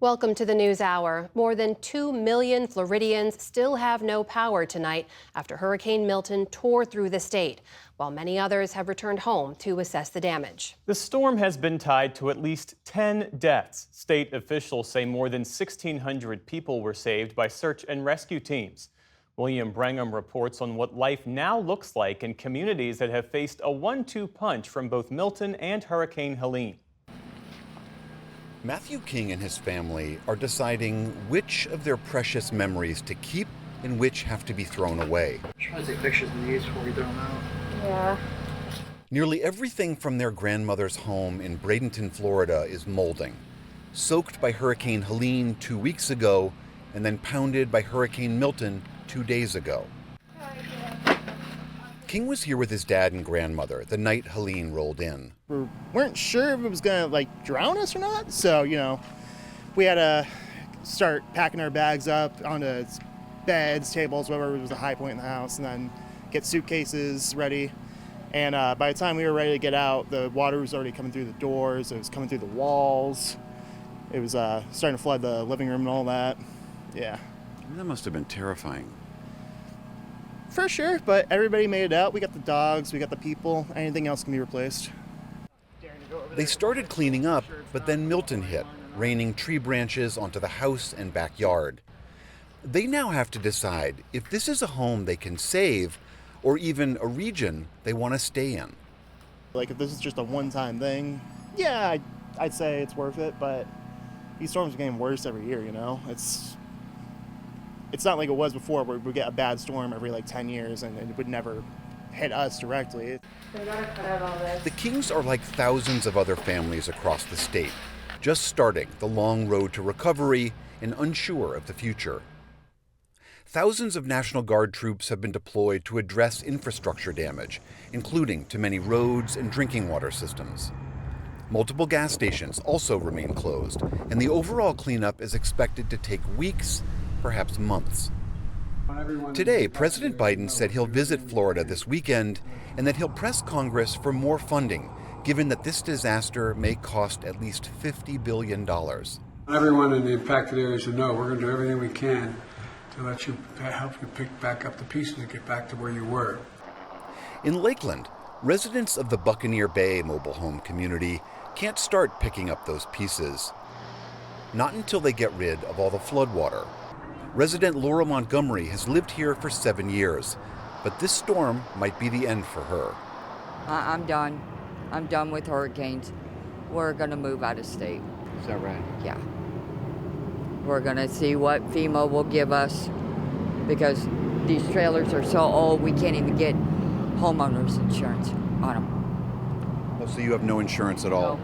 Welcome to the News Hour. More than 2 million Floridians still have no power tonight after Hurricane Milton tore through the state, while many others have returned home to assess the damage. The storm has been tied to at least 10 deaths. State officials say more than 1,600 people were saved by search and rescue teams. William Brangham reports on what life now looks like in communities that have faced a 1-2 punch from both Milton and Hurricane Helene. Matthew King and his family are deciding which of their precious memories to keep and which have to be thrown away. I'm trying to take pictures of these before we throw them out. Yeah. Nearly everything from their grandmother's home in Bradenton, Florida is molding. Soaked by Hurricane Helene 2 weeks ago and then pounded by Hurricane Milton 2 days ago. King was here with his dad and grandmother the night Helene rolled in. We weren't sure if it was going to drown us or not. So, we had to start packing our bags up onto beds, tables, whatever was the high point in the house, and then get suitcases ready. And by the time we were ready to get out, the water was already coming through the doors. It was coming through the walls. It was starting to flood the living room and all that. Yeah. That must have been terrifying. For sure, but everybody made it out. We got the dogs, we got the people. Anything else can be replaced. They started cleaning up, but then Milton hit, raining tree branches onto the house and backyard. They now have to decide if this is a home they can save or even a region they want to stay in. If this is just a one-time thing, yeah, I'd say it's worth it, but these storms are getting worse every year, It's not like it was before where we get a bad storm every 10 years and it would never hit us directly. The Kings are like thousands of other families across the state, just starting the long road to recovery and unsure of the future. Thousands of National Guard troops have been deployed to address infrastructure damage, including to many roads and drinking water systems. Multiple gas stations also remain closed, and the overall cleanup is expected to take weeks, perhaps months. Today, President Biden said he'll visit Florida this weekend and that he'll press Congress for more funding, given that this disaster may cost at least $50 billion. Everyone in the impacted areas should know we're going to do everything we can to help you pick back up the pieces and get back to where you were. In Lakeland, residents of the Buccaneer Bay mobile home community can't start picking up those pieces. Not until they get rid of all the floodwater. Resident Laura Montgomery has lived here for 7 years, but this storm might be the end for her. I'm done. I'm done with hurricanes. We're going to move out of state. Is that right? Yeah. We're going to see what FEMA will give us because these trailers are so old we can't even get homeowners insurance on them. Oh, so you have no insurance at all?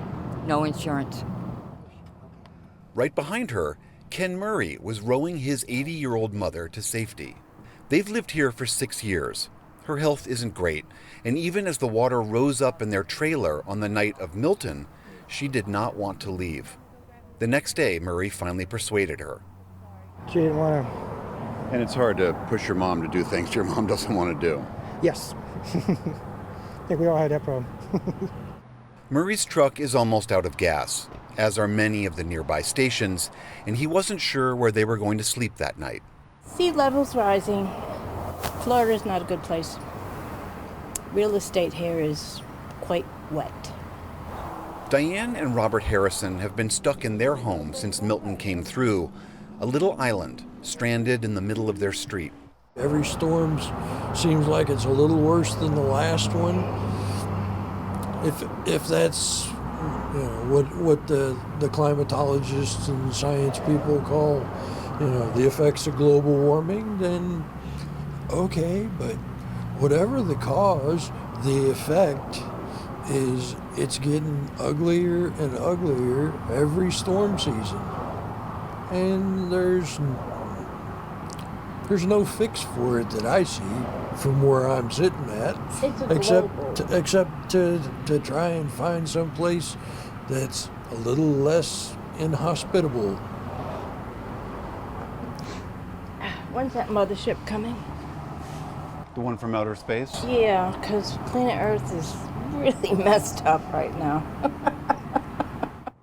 No insurance. Right behind her, Ken Murray was rowing his 80-year-old mother to safety. They've lived here for 6 years. Her health isn't great, and even as the water rose up in their trailer on the night of Milton, she did not want to leave. The next day, Murray finally persuaded her. She didn't want to. And it's hard to push your mom to do things your mom doesn't want to do. Yes. I think we all had that problem. Murray's truck is almost out of gas, as are many of the nearby stations, and he wasn't sure where they were going to sleep that night. Sea levels rising. Florida is not a good place. Real estate here is quite wet. Diane and Robert Harrison have been stuck in their home since Milton came through, a little island stranded in the middle of their street. Every storm seems like it's a little worse than the last one. If that's what the climatologists and science people call the effects of global warming, then okay, but whatever the cause, the effect is it's getting uglier and uglier every storm season. And there's no fix for it that I see from where I'm sitting at, except to try and find some place that's a little less inhospitable. When's that mothership coming? The one from outer space? Yeah, because planet Earth is really messed up right now.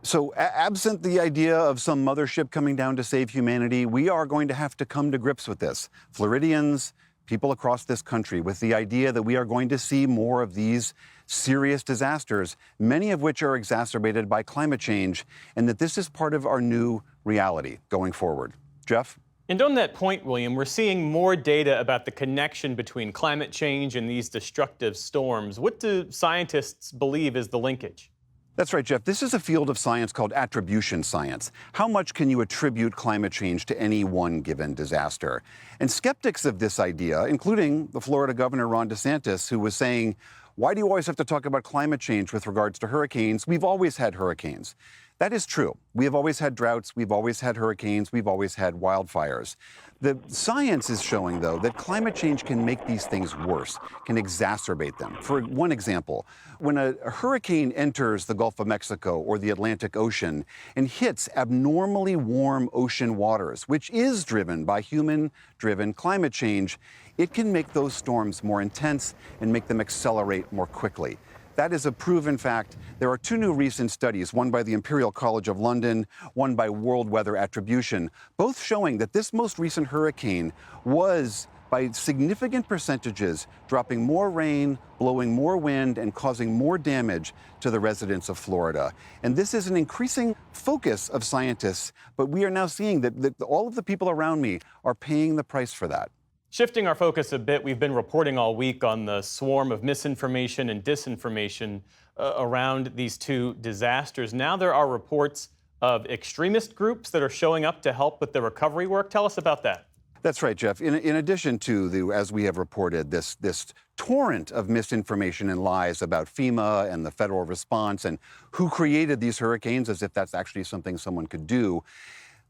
So absent the idea of some mothership coming down to save humanity, we are going to have to come to grips with this. Floridians, people across this country, with the idea that we are going to see more of these serious disasters, many of which are exacerbated by climate change, and that this is part of our new reality going forward. Jeff? And on that point, William, we're seeing more data about the connection between climate change and these destructive storms. What do scientists believe is the linkage? That's right, Jeff. This is a field of science called attribution science. How much can you attribute climate change to any one given disaster? And skeptics of this idea, including the Florida Governor Ron DeSantis, who was saying, why do you always have to talk about climate change with regards to hurricanes? We've always had hurricanes. That is true. We have always had droughts, we've always had hurricanes, we've always had wildfires. The science is showing, though, that climate change can make these things worse, can exacerbate them. For one example, when a hurricane enters the Gulf of Mexico or the Atlantic Ocean and hits abnormally warm ocean waters, which is driven by human-driven climate change, it can make those storms more intense and make them accelerate more quickly. That is a proven fact. There are two new recent studies, one by the Imperial College of London, one by World Weather Attribution, both showing that this most recent hurricane was, by significant percentages, dropping more rain, blowing more wind, and causing more damage to the residents of Florida. And this is an increasing focus of scientists, but we are now seeing that all of the people around me are paying the price for that. Shifting our focus a bit, we've been reporting all week on the swarm of misinformation and disinformation around these two disasters. Now there are reports of extremist groups that are showing up to help with the recovery work. Tell us about that. That's right, Jeff. In addition to, as we have reported, this torrent of misinformation and lies about FEMA and the federal response and who created these hurricanes, as if that's actually something someone could do,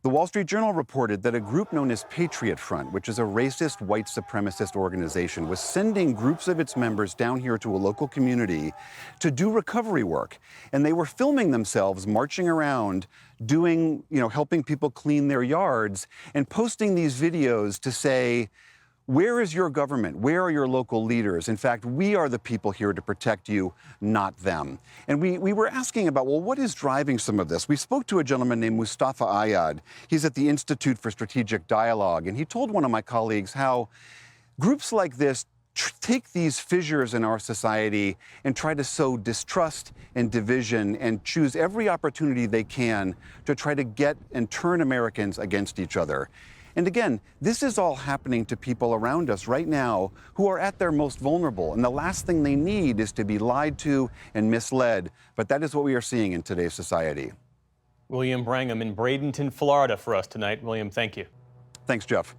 the Wall Street Journal reported that a group known as Patriot Front, which is a racist white supremacist organization, was sending groups of its members down here to a local community to do recovery work. And they were filming themselves marching around, doing, helping people clean their yards and posting these videos to say, where is your government? Where are your local leaders? In fact, we are the people here to protect you, not them. And we were asking about, well, what is driving some of this? We spoke to a gentleman named Mustafa Ayad. He's at the Institute for Strategic Dialogue. And he told one of my colleagues how groups like this take these fissures in our society and try to sow distrust and division and choose every opportunity they can to try to get and turn Americans against each other. And again, this is all happening to people around us right now who are at their most vulnerable. And the last thing they need is to be lied to and misled. But that is what we are seeing in today's society. William Brangham in Bradenton, Florida for us tonight. William, thank you. Thanks, Jeff.